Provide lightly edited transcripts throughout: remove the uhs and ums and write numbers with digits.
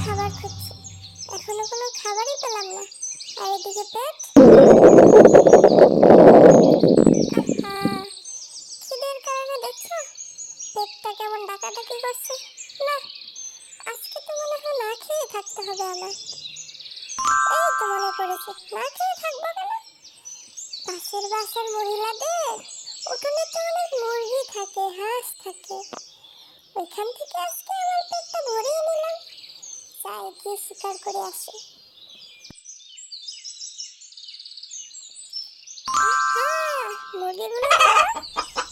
খাবার খুঁজছি, এখনো কোনো খাবারই পেলাম না। আর এদিকে পেট, খিদের কারণে দেখছো পেটটা কেমন ডাকাডাকি করছে। না, আজকে তো মনে হয় না খেয়ে থাকতে হবে আমার। এই তো মনে পড়েছে, না খেয়ে থাকবো কেন? পাশের বাসার মহিলাদের উঠোনে তো অনেক মুরগি থাকে, হাঁস থাকে, ওইখান থেকে আজকে আমার পেটটা ভরিয়ে নিলাম। যাই গিয়ে শিকার করে আসি। মুরগিগুলো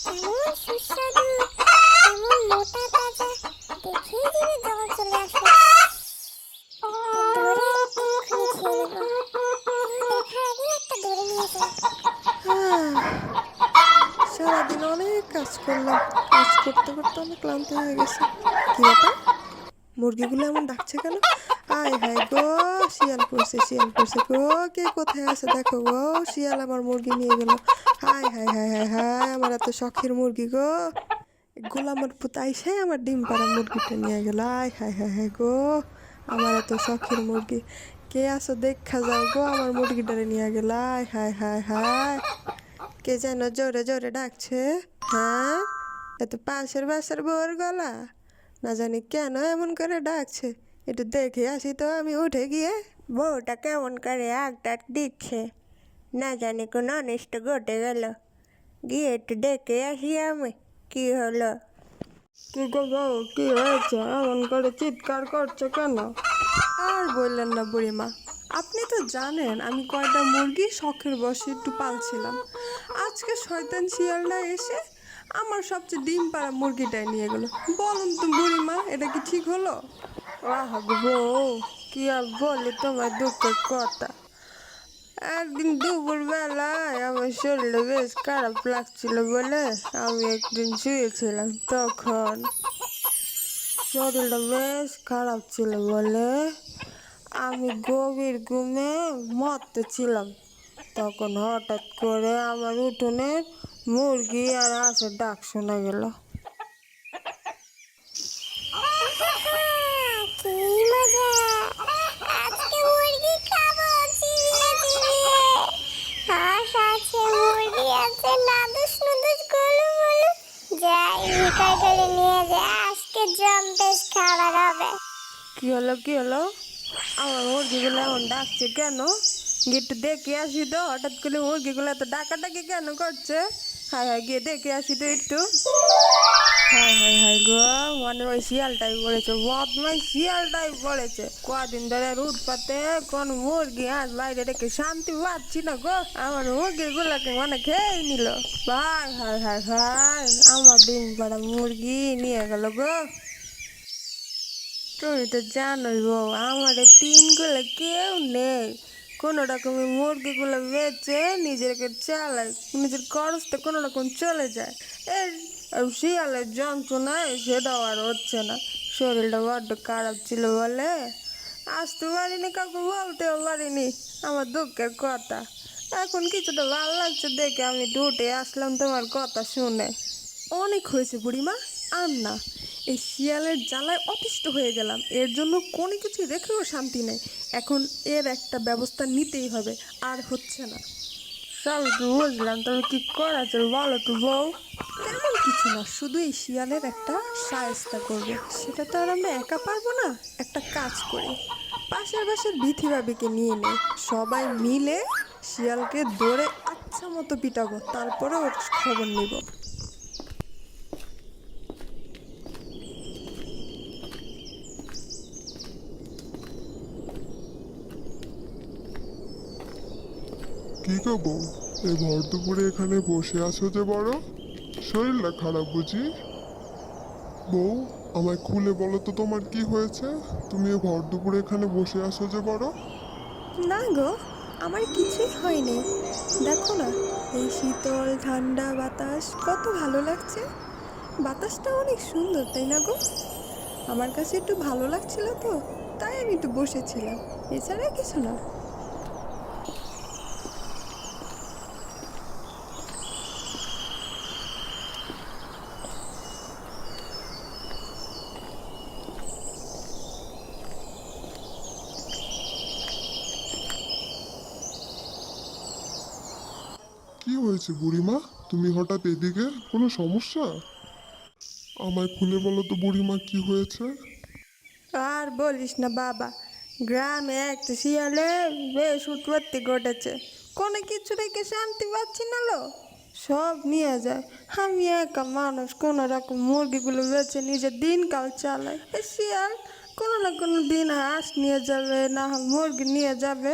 কেমন সুস্বাদু, কেমন মোটা তাজা, দেখেই জিভে জল চলে আসে। ধরে এক্ষুনি খেয়ে নেব, দেখার আগে একটা ধরে নিয়ে যাই। সারাদিন অনেক কাজ করলাম, কাজ করতে করতে অনেক ক্লান্ত হয়ে গেছে। কি ব্যাপার, মুরগিগুলো এমন ডাকছে কেন? আয় হায় গো, শিয়াল পড়ছে, শিয়াল পড়ছে গো, কে কোথায় আছে দেখো গো, শিয়াল আমার মুরগি নিয়ে গেল। হায় হায় হায় হায় হায়, আমার এত শখের মুরগি গো, গোলামের পুত আইসে আমার ডিম পাড়া মুরগিটা নিয়ে গেল। আয় হায় হায় হায় গো, আমার এত শখের মুরগি, কে আছো দেখা যাও গো, আমার মুরগিটারে নিয়ে গেল। আয় হায় হায় হায়, কে যেন জোরে জোরে ডাকছে। হ্যাঁ, এত পাশের বাসার বউর গলা, না জানি কেন এমন করে ডাকছে, একটু দেখে আসি তো। আমি উঠে গিয়ে, বউটা কেমন করে আগ ডাক দিচ্ছে, না জানি কোনো অনিষ্ট ঘটে গেল, গিয়ে একটু দেখে আসি আমি কি হলো। কি গো বউ, কি হয়েছে, এমন করে চিৎকার করছো কেন? আর বললেন না বুড়িমা, আপনি তো জানেন আমি কয়টা মুরগি শখের বশে একটু পালছিলাম। আজকে শয়তান শিয়ালটা এসে আমার সবচেয়ে ডিম পাড়া মুরগিটাই নিয়ে গেল। বলুন তো বুড়িমা, এটা কি ঠিক হলো? আহ গো, কি আর বলি তোমার দুঃখের কথা। একদিন দুপুর বেলায় আমার শরীরে বেশ খারাপ লাগছিল বলে আমি একদিন শুয়েছিলাম, তখন শরীরটা বেশ খারাপ ছিল বলে আমি গভীর ঘুমে মত্তে ছিলাম। তখন হঠাৎ করে আমার উঠোনে মুরগি আর হাঁসের ডাক শোনা গেল। কি মজা, আজকে মুরগি খাবো চিবিয়ে চিবিয়ে। হাঁস আছে, মুরগি আছে, নাদুস নুদুস গোলু মোলু। যাই শিকার করে নিয়ে যায়, আজকে জম্পেশ খাবার হবে। কি হলো, কি হলো, আমার মুরগিগুলো এমন ডাকছে কেন? গিয়ে একটু দেখে আসি তো, হঠাৎ করে মুরগিগুলো এত ডাকাডাকি কেন করছে? হায় হায়, গিয়ে দেখে আসি তো একটু। হায় হায় হায় গো, মানে ওই শিয়ালটাই পড়েছে, বদমাই শিয়ালটাই পড়েছে। কদিন ধরে উৎপাতে কোন মুরগি হাঁস বাইরে রেখে শান্তি পাচ্ছি না গো, আমার মুরগিগুলোকে মানে খেয়ে নিল। হায় হায় হায় হায়, আমার ডিম পাড়া মুরগি নিয়ে গেল গো। তুমি তো জানোই বউ, আমাদের তিনগুলো কেউ নেই, কোনো রকমের মুরগিগুলো বেচে নিজেকে চালায়, নিজের খরচটা কোনো রকম চলে যায়। এই শিয়ালের যন্ত্রণায় সেটাও আর হচ্ছে না, শরীরটা বড্ড খারাপ ছিল বলে আসতে পারিনি, কাউকে বলতেও পারিনি আমার দুঃখের কথা। এখন কিছুটা ভালো লাগছে দেখে আমি উঠে আসলাম তোমার কথা শুনে। অনেক হয়েছে বুড়িমা, আর না, এই শিয়ালের জ্বালায় অতিষ্ঠ হয়ে গেলাম, এর জন্য কোনো কিছু রেখেও শান্তি নেই। এখন এর একটা ব্যবস্থা নিতেই হবে, আর হচ্ছে না। সব তো বুঝলাম, তবে কি করা চল বলো তো বউ। তেমন কিছু না, শুধু এই শিয়ালের একটা শায়েস্তা করবে, সেটা তো আর আমরা একা পারবো না। একটা কাজ করি, পাশের বাসার বিথি ভাবিকে নিয়ে নেই, সবাই মিলে শিয়ালকে ধরে আচ্ছা মতো পিটাবো, তারপরে ওর খবর নিব। কি গো বউ, এই ভর দুপুরে এখানে বসে আছো যে বড়? শরীরটা খারাপ বুঝি? বউ, আমায় খুলে বলো তো তোমার কি হয়েছে? তুমি এই ভর দুপুরে এখানে বসে আছো যে বড়? না গো, আমার কিছুই হয়নি। দেখো না, এই শীতল ঠান্ডা বাতাস কত ভালো লাগছে। বাতাসটা অনেক সুন্দর, তাই না গো? আমার কাছে একটু ভালো লাগছিল তো, তাই আমি একটু বসেছিলাম, এছাড়া কিছু না। কি হয়েছে বুড়িমা? তুমি হঠাৎ এদিকে, কোনো সমস্যা? আমায় খুলে বলো তো বুড়িমা, কি হয়েছে? আর বলিস না বাবা, গ্রামে একটা শিয়ালে বেশ উৎপত্তি ঘটেছে। কোনো কিছু রেখে শান্তি পাচ্ছি না লো, সব নিয়ে যায়। আমি একা মানুষ, কোনো রকম মুরগিগুলো বেছে নিজের দিনকাল চালাই। এই শিয়াল কোনো না কোনো দিন হাঁস নিয়ে যাবে, না হয় মুরগি নিয়ে যাবে,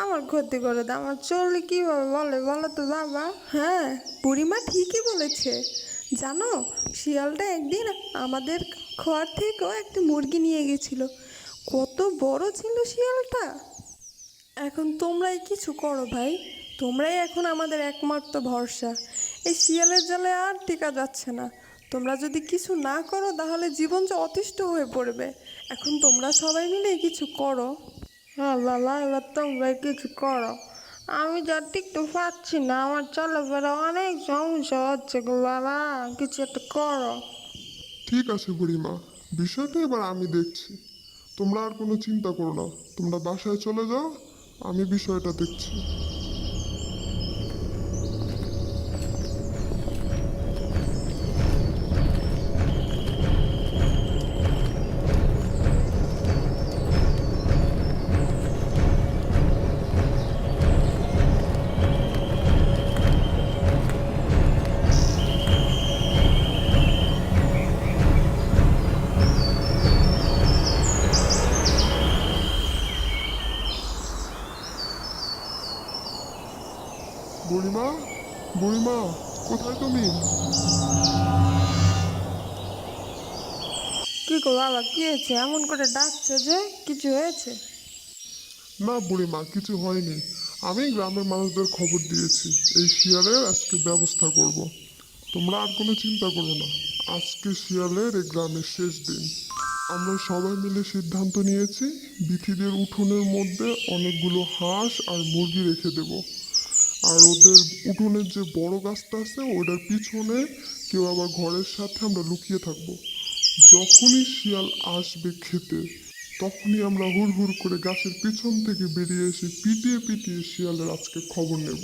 আমার ক্ষতি করে দেয়। আমার চললে কীভাবে বলে বলো তো বাবা? হ্যাঁ, বুড়িমা ঠিকই বলেছে। জানো, শিয়ালটা একদিন আমাদের ঘর থেকেও একটা মুরগি নিয়ে গেছিল। কত বড় ছিল শিয়ালটা। এখন তোমরাই কিছু করো ভাই, তোমরাই এখন আমাদের একমাত্র ভরসা। এই শিয়ালের জালে আর টেকা যাচ্ছে না। তোমরা যদি কিছু না করো তাহলে জীবন যে অতিষ্ঠ হয়ে পড়বে। এখন তোমরা সবাই মিলে কিছু করো। হ্যাঁ বাবা, এবার তোমরাই কিছু করো। আমি যা টিকতে পারছি না, আমার চলাফেরা অনেক সমস্যা হচ্ছে গো বাবা, কিছু একটা করো। ঠিক আছে বুড়িমা, বিষয়টা এবার আমি দেখছি। তোমরা আর কোনো চিন্তা করো না, তোমরা বাসায় চলে যাও, আমি বিষয়টা দেখছি। বুড়িমা, বুড়িমা, কোথায় তুমি? কি গো বাবা, কি হয়েছে? এমন করে ডাকছো যে, কিছু হয়েছে? না বুড়িমা, কিছু হয়নি। আমি গ্রামের মানুষদের খবর দিয়েছি, এই শিয়ালের আজকে ব্যবস্থা করব। তোমরা আর কোনো চিন্তা করো না, আজকে শিয়ালের এই গ্রামের শেষ দিন। আমরা সবাই মিলে সিদ্ধান্ত নিয়েছি, বিথিদের উঠোনের মধ্যে অনেকগুলো হাঁস আর মুরগি রেখে দেব। আর ওদের উঠোনের যে বড় গাছটা আছে ওটার পিছনে কেউ আবার ঘরের সাথে আমরা লুকিয়ে থাকবো। যখনই শিয়াল আসবে খেতে, তখনই আমরা হুড় হুড় করে গাছের পিছন থেকে বেরিয়ে এসে পিটিয়ে পিটিয়ে শিয়ালের আজকে খবর নেব।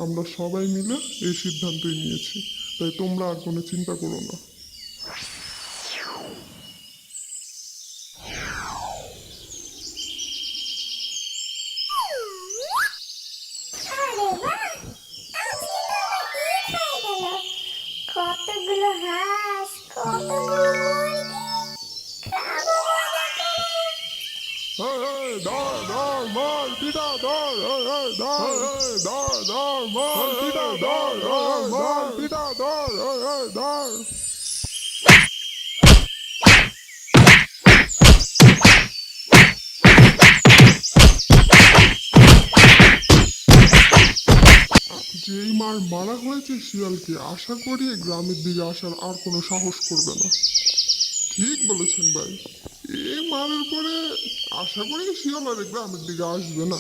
আমরা সবাই মিলে এই সিদ্ধান্তই নিয়েছি, তাই তোমরা আর কোনো চিন্তা করো না। আরে বাহ, আজকে তো আমার ঈদ হয়ে গেল। কতগুলো হাঁস, কতগুলো মুরগি, খাবো মজা করে। ধর ধর মার পিটা ধর, ধর ধর ধর মার পিটা ধর, মার পিটা ধর, ধর। যেই মার মারা হয়েছে শিয়ালকে, আশা করি এই গ্রামের দিকে আসার আর কোনো সাহস করবে না। ঠিক বলেছেন ভাই, এই মারের পরে আশা করি শিয়াল আর এই গ্রামের দিকে আসবে না।